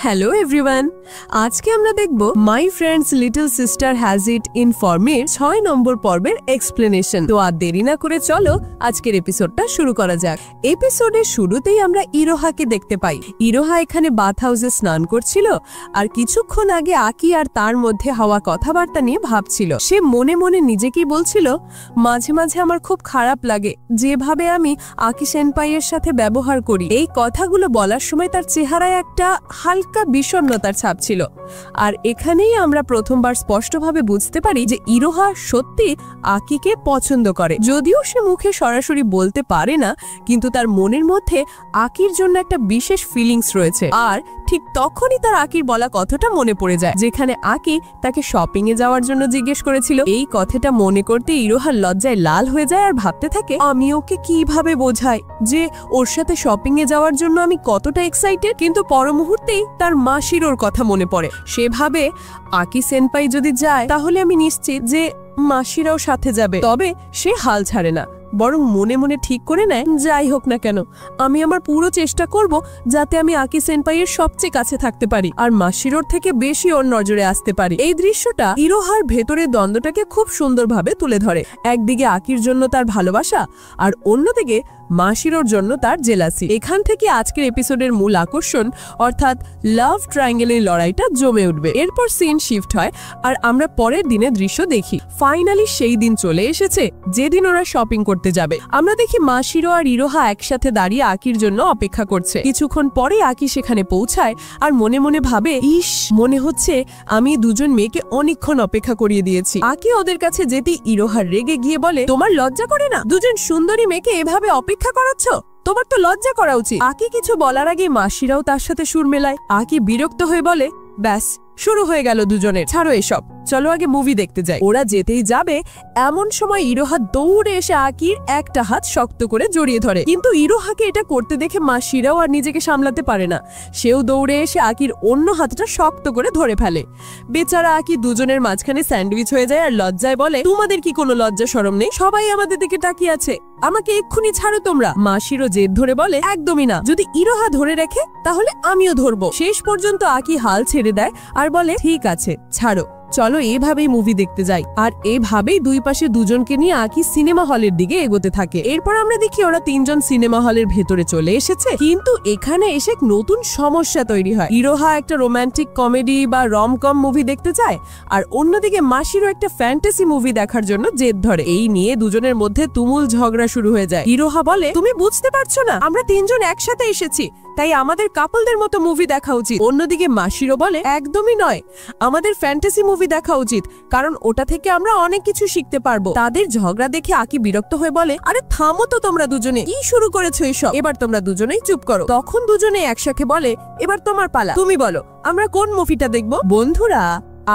Hello everyone, আজকে আমরা দেখব my friends little sister has it in ফর্মের 6 নম্বর পর্বের এক্সপ্লেনেশন। তো আর দেরি না করে চলো আজকের এপিসোডটা শুরু করা যাক। এপিসোডের শুরুতেই আমরা ইরোহাকে দেখতে পাই। ইরোহা এখানে বাথ হাউসে স্নান করছিল আর কিছুক্ষণ আগে আকি আর তার মধ্যে হওয়া কথাবার্তা নিয়ে ভাবছিল। সে মনে মনে নিজেকেই বলছিল, মাঝে মাঝে আমার খুব খারাপ লাগে যেভাবে আমি আকি সেনপাইয়ের সাথে ব্যবহার করি। এই কথাগুলো বলার সময় তার চেহারায় একটা হালকা বিষণ্ণতার ছাপ ছিল। আর এখানেই আমরা প্রথমবার স্পষ্টভাবে বুঝতে পারি যে ইরোহা সত্যি আকিকে পছন্দ করে। যদিও সে মুখে সরাসরি বলতে পারে না, কিন্তু তার মনের মধ্যে আকির জন্য একটা বিশেষ ফিলিংস রয়েছে। আর ঠিক তখনই তার আকির বলা কথাটা মনে পড়ে যায়, যেখানে আকি তাকে শপিং এ যাওয়ার জন্য জিজ্ঞেস করেছিল। এই কথাটা মনে করতে ইরোহার লজ্জায় লাল হয়ে যায় আর ভাবতে থাকে, আমি ওকে কিভাবে বোঝাই যে ওর সাথে শপিং এ যাওয়ার জন্য আমি কতটা এক্সাইটেড। কিন্তু পর মুহূর্তেই তার মাসিরোর কথা মনে পড়ে। সে ভাবে আকি সেনপাই যদি যায় তাহলে আমি নিশ্চিত যে মাসিরাও সাথে যাবে। তবে সে হাল ছাড়ে না, বরং মনে মনে ঠিক করে নেয়, যাই হোক না কেন আমি আমার পুরো চেষ্টা করব যাতে আমি আকি সেনপাইয়ের সবচেয়ে কাছে থাকতে পারি আর মাসিরোর থেকে বেশি ওর নজরে আসতে পারি। এই দৃশ্যটা ইরোহার ভেতরের দ্বন্দ্বটাকে খুব সুন্দরভাবে তুলে ধরে। একদিকে আকির জন্য তার ভালোবাসা আর অন্যদিকে মাসিরোর জন্য তার জেলাসি। এখান থেকে আজকের এপিসোডের মূল আকর্ষণ অর্থাৎ লাভ ট্রায়াঙ্গেলের লড়াইটা জমে উঠবে। এরপর সিন শিফট হয় আর আমরা পরের দিনের দৃশ্য দেখি। ফাইনালি সেই দিন চলে এসেছে যেদিন ওরা শপিং করতে যাবে। আমরা দেখি মাসিরো আর ইরোহা একসাথে দাঁড়িয়ে আকির জন্য অপেক্ষা করছে। কিছুক্ষণ পরে আকি সেখানে পৌঁছায় আর মনে মনে ভাবে, ইস, মনে হচ্ছে আমি দুজন মেয়েকে অনেকক্ষণ অপেক্ষা করিয়ে দিয়েছি। আকি ওদের কাছে যেতে ইরোহা রেগে গিয়ে বলে, তোমার লজ্জা করে না? দুজন সুন্দরী মেয়েকে এভাবে অপেক্ষা করাচ্ছ? তোমার তো লজ্জা করা উচিত। আকি কিছু বলার আগে মাসিরাও তার সাথে সুর মেলায়। আকি বিরক্ত হয়ে বলে, ব্যাস শুরু হয়ে গেল দুজনের, ছাড়ো এসব, চলো আগে মুভি দেখতে যাই। ওরা যেতেই যাবে এমন সময় ইরোহা দৌড়ে এসে আকির একটা হাত শক্ত করে জড়িয়ে ধরে। কিন্তু ইরোহাকে এটা করতে দেখে মাসিরাও আর নিজেকে সামলাতে পারে না। সেও দৌড়ে এসে আকির অন্য হাতটা শক্ত করে ধরে ফেলে। বেচারা আকি দুজনের মাঝখানে স্যান্ডউইচ হয়ে যায় আর লজ্জায় বলে, তোমাদের কি কোনো লজ্জা শরম নেই? সবাই আমাদের দিকে তাকিয়ে আছে, আমাকে এক্ষুনি ছাড়ো তোমরা। মাসিরও জেদ ধরে বলে, একদমই না, যদি ইরোহা ধরে রাখে তাহলে আমিও ধরবো। শেষ পর্যন্ত আকি হাল ছেড়ে দেয় আর বলে, ঠিক আছে ছাড়ো, চলো এভাবেই মুভি দেখতে যাই। আর এভাবেই দুই পাশে দুজনকে নিয়ে আকি সিনেমা হলের দিকে এগোতে থাকে। এরপর আমরা দেখি ওরা তিনজন সিনেমা হলের ভেতরে চলে এসেছে। কিন্তু এখানে এসে নতুন সমস্যা তৈরি হয়। ইরোহা একটা রোমান্টিক কমেডি বা রমকম মুভি দেখতে চায় আর অন্যদিকে মাসিরও একটা ফ্যান্টাসি মুভি দেখার জন্য জেদ ধরে। এই নিয়ে দুজনের মধ্যে তুমুল ঝগড়া শুরু হয়ে যায়। ইরোহা বলে, তুমি বুঝতে পারছো না, আমরা তিনজন একসাথে এসেছি, তাই আমাদের কাপলদের মতো মুভি দেখা উচিত। অন্যদিকে মাসিরও বলে, একদমই নয়, আমাদের ফ্যান্টাসি মুভি দেখা উচিত, কারণ ওটা থেকে আমরা অনেক কিছু শিখতে পারবো। তাদের ঝগড়া দেখে আকি বিরক্ত হয়ে বলে, আরে থামো তো তোমরা দুজনে, কি শুরু করেছো এসব? এবার তোমরা দুজনেই চুপ করো। তখন দুজনে একসাথে বলে, এবার তোমার পালা, তুমি বলো আমরা কোন মুভিটা দেখবো? বন্ধুরা,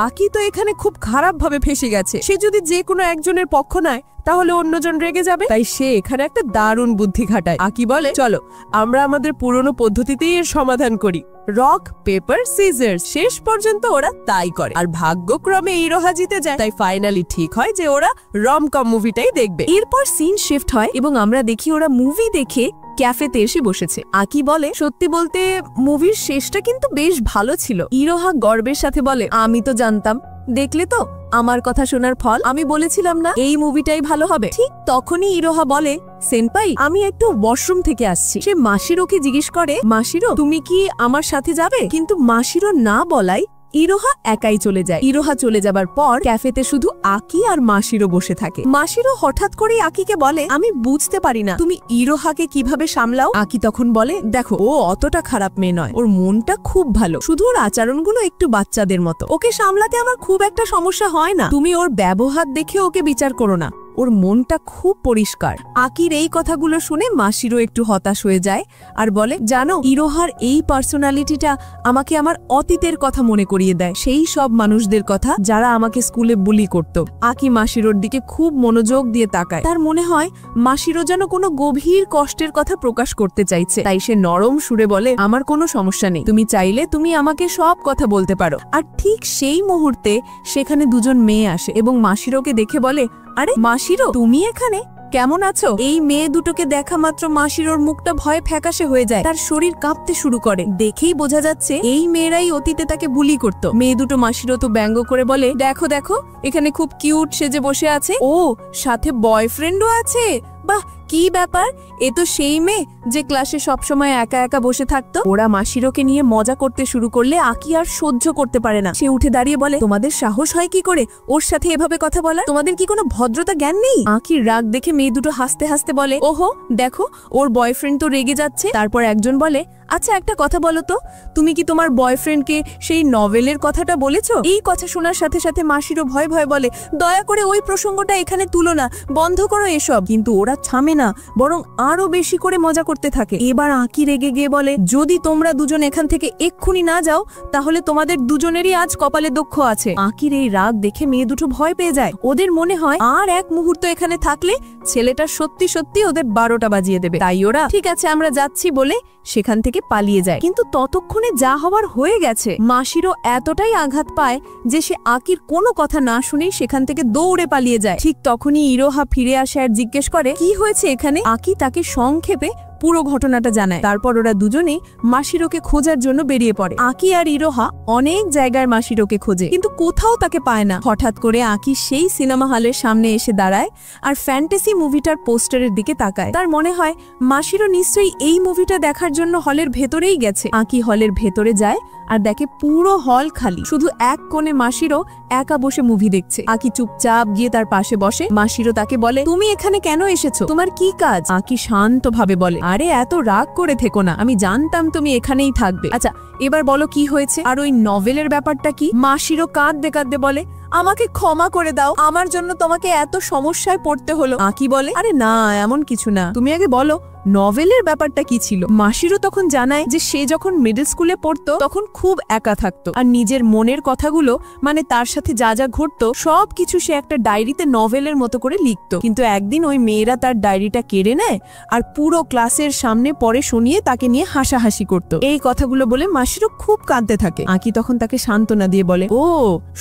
আকি তো এখানে খুব খারাপ ভাবে ফেসে গেছে। সে যদি যে কোনো একজনের পক্ষ নেয় তাহলে অন্যজন রেগে যাবে। তাই সে এখানে একটা দারুণ বুদ্ধি খাটায়। আকি বলে, চলো আমরা আমাদের পুরনো পদ্ধতিতেই এর সমাধান করি, রক পেপার সিজার্স। শেষ পর্যন্ত ওরা তাই করে আর ভাগ্যক্রমে ইরোহা জিতে যায়। তাই ফাইনালি ঠিক হয় যে ওরা রমকম মুভিটাই দেখবে। এরপর সিন শিফট হয় এবং আমরা দেখি ওরা মুভি দেখে ক্যাফেতে এসে বসেছে। আকি বলে, সত্যি বলতে মুভির শেষটা কিন্তু বেশ ভালো ছিল। ইরোহা গর্বের সাথে বলে, আমি তো জানতাম, দেখলে তো আমার কথা শোনার ফল, আমি বলেছিলাম না এই মুভিটাই ভালো হবে। ঠিক তখনই ইরোহা বলে, সেনপাই আমি একটু ওয়াশরুম থেকে আসছি। সে মাসিরোকে জিজ্ঞেস করে, মাসিরো তুমি কি আমার সাথে যাবে? কিন্তু মাসিরো না বলাই ইরোহা একাই চলে যায়। ইরোহা চলে যাবার পর ক্যাফেতে শুধু আকি আর মাসিরো বসে থাকে। মাসিরো হঠাৎ করে আকিকে বলে, আমি বুঝতে পারি না তুমি ইরোহাকে কিভাবে সামলাও। আকি তখন বলে, দেখো ও অতটা খারাপ মেয়ে নয়, ওর মনটা খুব ভালো, শুধু ওর আচরণগুলো একটু বাচ্চাদের মতো। ওকে সামলাতে আমার খুব একটা সমস্যা হয় না, তুমি ওর ব্যবহার দেখে ওকে বিচার করো না, ওর মনটা খুব পরিষ্কার। আকির এই কথাগুলো শুনে মাসিরও একটু হতাশ হয়ে যায় আর বলে, জানো ইরোহার এই পার্সোনালিটিটা আমাকে আমার অতীতের কথা মনে করিয়ে দেয়, সেই সব মানুষদের কথা যারা আমাকে স্কুলে বুলি করত। আকি মাসিরোর দিকে খুব মনোযোগ দিয়ে তাকায়। তার মনে হয় মাসিরো যেন কোনো গভীর কষ্টের কথা প্রকাশ করতে চাইছে। তাই সে নরম সুরে বলে, আমার কোনো সমস্যা নেই, তুমি চাইলে তুমি আমাকে সব কথা বলতে পারো। আর ঠিক সেই মুহূর্তে সেখানে দুজন মেয়ে আসে এবং মাসিরোকে দেখে বলে, আরে মাসিরো তুমি এখানে? কেমন আছো? এই মেয়ে দুটোকে দেখা মাত্র মাসিরোর মুখটা ভয়ে ফ্যাকাশে হয়ে যায়, তার শরীর কাঁপতে শুরু করে। দেখেই বোঝা যাচ্ছে এই মেয়েরাই অতীতে তাকে বুলি করত। মেয়ে দুটো মাসিরো তো ব্যঙ্গ করে বলে, দেখো দেখো এখানে খুব কিউট সেজে বসে আছে, ও সাথে বয়ফ্রেন্ডও আছে, বাহ কি ব্যাপার, এ তো সেই মেয়ে যে ক্লাসে সবসময় একা একা বসে থাকতো। ওরা মাসিরোকে নিয়ে মজা করতে শুরু করলে আকি আর সহ্য করতে পারে না। সে উঠে দাঁড়িয়ে বলে, তোমাদের সাহস হয় কি করে ওর সাথে এভাবে কথা বলার? তোমাদের কি কোনো ভদ্রতা জ্ঞান নেই? আকির রাগ দেখে মেয়ে দুটো হাসতে হাসতে বলে, ওহো দেখো ওর বয়ফ্রেন্ড তো রেগে যাচ্ছে। তারপর একজন বলে, আচ্ছা একটা কথা বলো তো, তুমি কি তোমার বয়ফ্রেন্ডকে সেই নভেলের কথাটা বলেছো? এই কথা শোনার সাথে সাথে মাসিরও ভয় ভয় বলে, দয়া করে ওই প্রসঙ্গটা এখানে তুলো না, বন্ধ করো এসব। কিন্তু ওরা থামে না, বরং আরো বেশি করে মজা করতে থাকে। এবার আকি রেগে গিয়ে বলে, যদি তোমরা দুজন এখান থেকে এক্ষুনি না যাও তাহলে তোমাদের দুজনেরই আজ কপালে দুঃখ আছে। আকির এই রাগ দেখে মেয়ে দুটো ভয় পেয়ে যায়। ওদের মনে হয় আর এক মুহূর্ত এখানে থাকলে ছেলেটা সত্যি সত্যি ওদের 12টা বাজিয়ে দেবে। তাই ওরা ঠিক আছে আমরা যাচ্ছি বলে সেখান থেকে পালিয়ে যায়। কিন্তু ততক্ষণে যা হওয়ার হয়ে গেছে। মাসিরও এতটাই আঘাত পায় যে সে আকির কোনো কথা না শুনেই সেখান থেকে দৌড়ে পালিয়ে যায়। ঠিক তখনই ইরোহা ফিরে আসে আর জিজ্ঞেস করে, কি হয়েছে এখানে? আকি তাকে সংক্ষেপে পুরো ঘটনাটা জানায়। তারপর ওরা দুজনেই মাসিরোকে খোঁজার জন্য বেরিয়ে পড়ে। আকি আর ইরোহা অনেক জায়গায় মাসিরোকে খোঁজে, কিন্তু কোথাও তাকে পায় না। হঠাৎ করে আকি সেই সিনেমা হলের সামনে এসে দাঁড়ায় আর ফ্যান্টাসি মুভিটার পোস্টারের দিকে তাকায়। তার মনে হয় মাসিরো নিশ্চয়ই এই মুভিটা দেখার জন্য হলের ভেতরেই গেছে। আকি হলের ভেতরে যায় আর দেখে পুরো হল খালি, শুধু এক কোণে মাসিরো একা বসে মুভি দেখছে। আকি চুপচাপ গিয়ে তার পাশে বসে। মাসিরো তাকে বলে, তুমি এখানে কেন এসেছো? তোমার কি কাজ? আকি শান্ত ভাবে বলে, আরে এত রাগ করে থেকো না, আমি জানতাম তুমি এখানেই থাকবে। আচ্ছা এবার বলো কি হয়েছে, আর ওই নভেলের ব্যাপারটা কি? মাসিরো কাঁদতে কাঁদতে বলে, আমাকে ক্ষমা করে দাও, আমার জন্য তোমাকে এত সমস্যায় পড়তে হলো। আকি বলে, আরে না এমন কিছু না, তুমি আগে বলো নভেলের ব্যাপারটা কি ছিল। মাসিরো তখন জানায় যে সে যখন মিডল স্কুলে পড়তো তখন খুব একা থাকতো আর নিজের মনের কথাগুলো, মানে তার সাথে যা যা ঘটতো সবকিছু সে একটা ডায়েরিতে নভেলের মতো করে লিখতো। কিন্তু একদিন ওই মেয়েরা তার ডায়েরিটা কেড়ে নেয় আর পুরো ক্লাসের সামনে পড়ে শুনিয়ে তাকে নিয়ে হাসাহাসি করতো। এই কথাগুলো বলে মাসিরো খুব কাঁদতে থাকে। আকি তখন তাকে সান্ত্বনা দিয়ে বলে, ও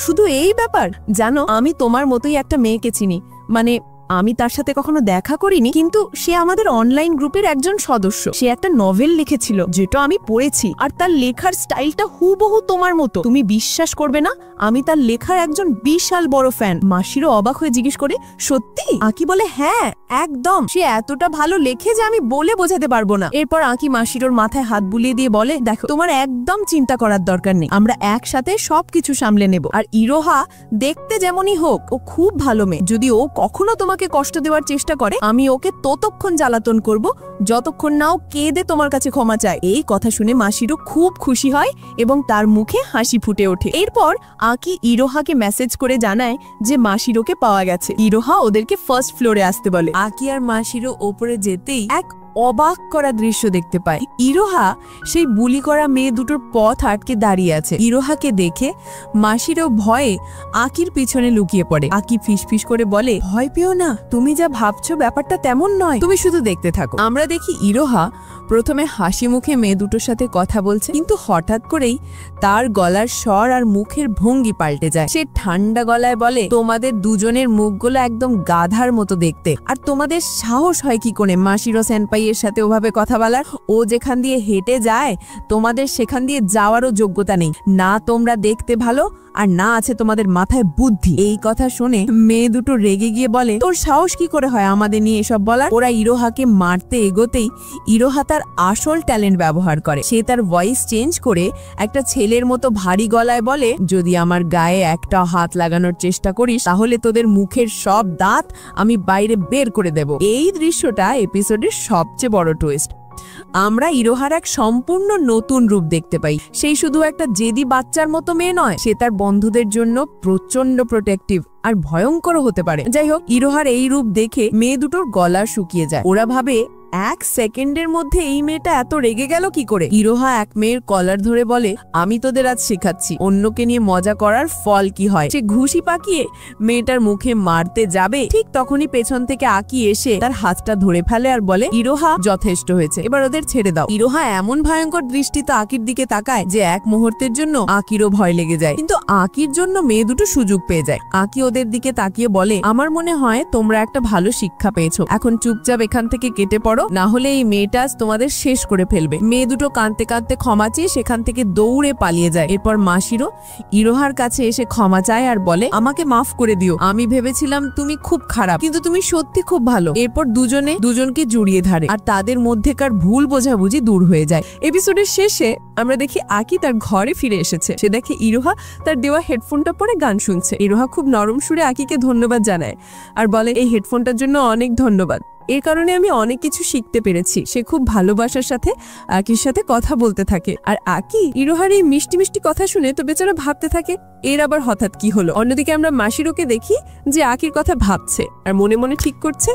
শুধু এই ব্যাপার? জানো আমি তোমার মতোই একটা মেয়েকে চিনি, মানে আমি তার সাথে কখনো দেখা করিনি, কিন্তু সে আমাদের অনলাইন গ্রুপের একজন সদস্য। সে একটা নভেল লিখেছিল যেটা আমি পড়েছি, আর তার লেখার স্টাইলটা হুবহু তোমার মতো। তুমি বিশ্বাস করবে না, আমি তার লেখার একজন বিশাল বড় ফ্যান। মাসিরও অবাক হয়ে জিজ্ঞেস করে, সত্যি? আকি বলে, হ্যাঁ একদম, সে এতটা ভালো লেখে যে আমি বলে বোঝাতে পারবো না। এরপর আকি মাসিরোর মাথায় হাত বুলিয়ে দিয়ে বলে, দেখো তোমার একদম চিন্তা করার দরকার নেই, আমরা একসাথে সবকিছু সামলে নেব। আর ইরোহা দেখতে যেমনই হোক ও খুব ভালো মেয়ে, যদি ও কখনো তোমাকে কষ্ট দেওয়ার চেষ্টা করে আমি ওকে ততক্ষণ জ্বালাতন করব যতক্ষণ না ও কেঁদে তোমার কাছে ক্ষমা চায়। এই কথা শুনে মাসিরো খুব খুশি হয় এবং তার মুখে হাসি ফুটে ওঠে। এরপর আকি ইরোহাকে মেসেজ করে জানায় যে মাসিরোকে পাওয়া গেছে। ইরোহা ওদেরকে ফার্স্ট ফ্লোরে আসতে বলে। আকি আর মাসিরো ওপরে যেতেই এক অবাক করা দৃশ্য দেখতে পায়। ইরোহা সেই বুলি করা মেয়ে দুটোর পথ আটকে দাঁড়িয়ে আছে। ইরোহাকে দেখে মাসিরও ভয়ে আকির পিছনে লুকিয়ে পড়ে। আকি ফিসফিস করে বলে, ভয় পেও না, তুমি যা ভাবছো ব্যাপারটা তেমন নয়, তুমি শুধু দেখতে থাকো। আমরা দেখি ইরোহা প্রথমে হাসি মুখে মেয়ে দুটোর সাথে কথা বলছে, কিন্তু হঠাৎ করেই তার গলার স্বর আর মুখের ভঙ্গি পাল্টে যায়। সে ঠান্ডা গলায় বলে, তোমাদের দুজনের মুখগুলো একদম গাধার মতো দেখতে, আর তোমাদের সাহস হয় কি করে মাসিরো সেনপাই এর সাথে ওভাবে কথা বলার? ও যেখান দিয়ে হেঁটে যায় তোমাদের সেখান দিয়ে যাওয়ারও যোগ্যতা নেই। না তোমরা দেখতে ভালো আর না আছে তোমাদের মাথায় বুদ্ধি। এই কথা শুনে মেয়ে দুটো রেগে গিয়ে বলে, তোর সাহস কি করে হয় আমাদের নিয়ে এসব বলার? ওরা ইরোহাকে মারতে এগোতেই ইরোহা তার আসল ট্যালেন্ট ব্যবহার করে। সে তার ভয়েস চেঞ্জ করে একটা ছেলের মতো ভারী গলায় বলে, যদি আমার গায়ে একটা হাত লাগানোর চেষ্টা করিস তাহলে তোদের মুখের সব দাঁত আমি বাইরে বের করে দেব। এই দৃশ্যটা এপিসোডের সবচেয়ে বড় টুইস্ট। আমরা ইরোহার এক সম্পূর্ণ নতুন রূপ দেখতে পাই। সেই শুধু একটা জেদি বাচ্চার মতো মেয়ে নয়, সে তার বন্ধুদের জন্য প্রচন্ড প্রোটেক্টিভ আর ভয়ঙ্কর হতে পারে। যাই হোক, ইরোহার এই রূপ দেখে মেয়ে দুটোর গলা শুকিয়ে যায়। ওরা ভাবে 1 সেকেন্ডের মধ্যে এই মেয়েটা এত রেগে গেল কি করে? ইরোহা এক মেয়ের কলার ধরে বলে, আমি তোদের আজ শেখাচ্ছি অন্যকে নিয়ে মজা করার ফল কি হয়। সে ঘুষি পাকিয়ে মেয়েটার মুখে মারতে যাবে, ঠিক তখনই পেছন থেকে আকি এসে তার হাতটা ধরে ফেলে আর বলে, ইরোহা যথেষ্ট হয়েছে, এবার ওদের ছেড়ে দাও। ইরোহা এমন ভয়ঙ্কর দৃষ্টিতে আকির দিকে তাকায় যে এক মুহূর্তের জন্য আকিরও ভয় লেগে যায়। কিন্তু আকির জন্য মেয়ে দুটো সুযোগ পেয়ে যায়। আকি ওদের দিকে তাকিয়ে বলে, আমার মনে হয় তোমরা একটা ভালো শিক্ষা পেয়েছো, এখন চুপচাপ এখান থেকে কেটে পড়ো, না হলে এই মেয়েটা তোমাদের শেষ করে ফেলবে। মেয়ে দুটো কাঁদতে কাঁদতে ক্ষমা চেয়ে সেখান থেকে দৌড়ে পালিয়ে যায়। এরপর মাশিরো ইরোহার কাছে এসে ক্ষমা চায় আর বলে, আমাকে মাফ করে দিও, আমি ভেবেছিলাম তুমি খুব খারাপ, কিন্তু তুমি সত্যি খুব ভালো। এরপর দুজনে দুজনকে জড়িয়ে ধরে আর তাদের মধ্যেকার ভুল বোঝাবুঝি দূর হয়ে যায়। এপিসোডের শেষে আমরা দেখি আকি তার ঘরে ফিরে এসেছে। সে দেখে ইরোহা তার দেওয়া হেডফোনটা পরে গান শুনছে। ইরোহা খুব নরম সুরে আকিকে ধন্যবাদ জানায় আর বলে, এই হেডফোনটার জন্য অনেক ধন্যবাদ, এর কারণে আমি অনেক কিছু শিখতে পেরেছি। সে খুব ভালোবাসার সাথে আকির সাথে কথা বলতে থাকে। আর আকি ইরোহার এই মিষ্টি মিষ্টি কথা শুনে তো বেচারা ভাবতে থাকে, এর আবার হঠাৎ কি হলো। অন্যদিকে আমরা মাশিরোকে দেখি যে আকির কথা ভাবছে আর মনে মনে ঠিক করছে,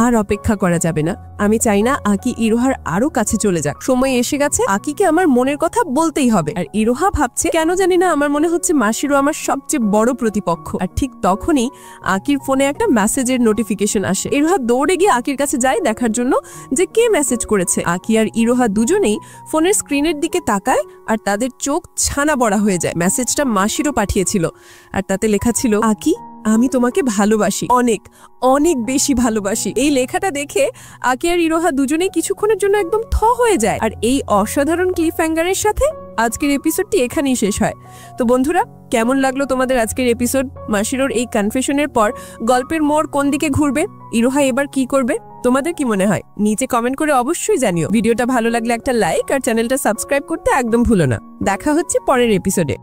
আর অপেক্ষা করা যাবে না, আমি চাই না আকি ইরোহার আরো কাছে চলে যাক, সময় এসে গেছে, আকিকে আমার মনের কথা বলতেই হবে। আর ইরোহা ভাবছে, কেন জানি না আমার মনে হচ্ছে মাশিরো আমার সবচেয়ে বড় প্রতিপক্ষ। আর ঠিক তখনই আকির ফোনে একটা মেসেজের নোটিফিকেশন আসে। ইরোহা দৌড়ে গিয়ে আকির কাছে যায় দেখার জন্য যে কে মেসেজ করেছে। আকি আর ইরোহা দুজনেই ফোনের স্ক্রিনের দিকে তাকায় আর তাদের চোখ ছানা বড়া হয়ে যায়। মেসেজটা মাশিরো পাঠিয়েছিল আর তাতে লেখা ছিল, আকি আমি তোমাকে ভালোবাসি, অনেক অনেক বেশি ভালোবাসি। এই লেখাটা দেখে আকি আর ইরোহা দুজনেই কিছুক্ষণের জন্য একদম থ হয়ে যায়। আর এই অসাধারণ ক্লিফহ্যাঙ্গারের সাথে আজকের এপিসোডটি এখানেই শেষ হয়। তো বন্ধুরা, কেমন লাগলো তোমাদের আজকের এপিসোড? মাশিরোর এই কনফেশনের পর গল্পের মোড় কোন দিকে ঘুরবে? ইরোহা এবার কি করবে? তোমাদের কি মনে হয়? নিচে কমেন্ট করে অবশ্যই জানিও। ভিডিওটা ভালো লাগলে একটা লাইক আর চ্যানেলটা সাবস্ক্রাইব করতে একদম ভুলো না। দেখা হচ্ছে পরের এপিসোডে।